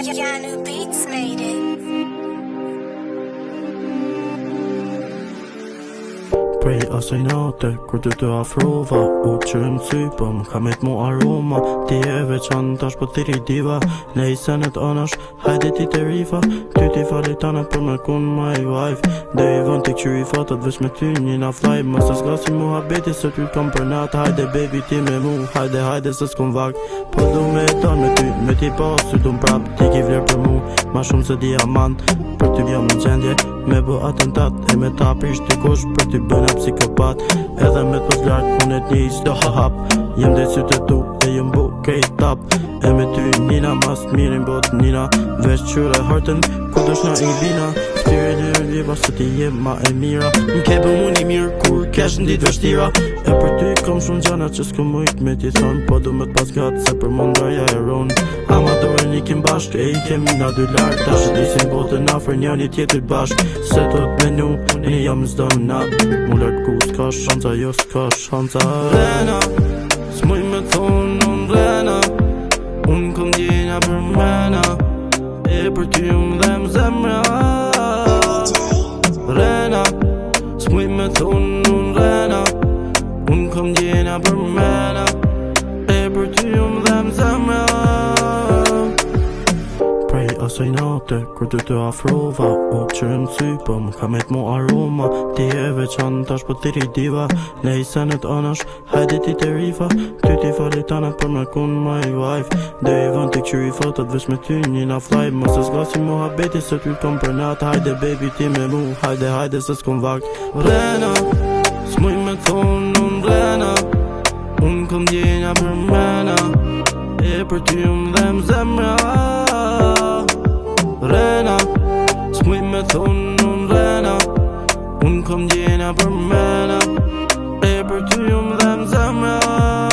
Keanu Beats made it. Prej asaj nate, kur ty të afrova u qërëm sy, po m'ka met mu aroma. Ti e veçan tash po tiri diva. Ne i senet anash, hajde ti të rifa. Ty ti falit anët për me kun my wife. Dhe i vën t'i këqyri fotot veç me ty një na fly. Mos as gasi mu habeti se ty kam për natë. Hajde baby ti me mu, hajde se s'kom vakt. Po du me ton me ty, me ti pas sy du m'prap. Ti ki vler për mu, ma shumë se diamant. Për ty jam në gjendje, me bo atentat. E me ta prish t'i kush, për ty bëna psikopat. Edhe me t'pos lartë, unë e t'një s'do hap. Jem dhe sytë tu, e jem bu kejt tap. E me ty nina, mas mirin bot nina. Vesh qyre hartën, ku dësh na i bina. Shtyre lirë liva, se ti jem ma e mira. M'ke bë mu një mirë, kur kesh në ditë vështira. E për ty kom shumë gjana që s'kom mujt me ti thonë. Po du me t'pas gatë, se për mundarja e ronë. Amatorën i kem bashkë, e i kemi na dy lartë. Ta shëtisin botën afer njani tjetër bashkë. Se tot menu, unë jam s'do natë. Mu lartë ku s'ka shanca, jo s'ka shanca. Rena, s'muj me thonë unë rena. Unë kom djenja për mena. E për ty unë dhe më zemra. Rena, s'muj me thonë unë rena. Unë kom djenja për mena. E për ty unë dhe më zemra. Prej asaj nate, kur ty të afrova u qërëm sy, po m'ka met mu aroma. Ti e veçan tash po tiri diva. Ne i senet anash, hajde ti të rifa. Ty ti falit anët për me kun my wife. Dhe i vën t'i këqyri fotot veç me ty një na fly. Mos as gasi mu habeti se ty kom për natë. Hajde baby ti me mu, hajde se s'kom vakt. Rena, s'muj me thonë unë rena. Unë kom djenja për mena. E për ty unë dhe më zemra. Rena, s'muj me thonë unë rena. Unë kom djenja për mena. E për ty unë dhe më zemra.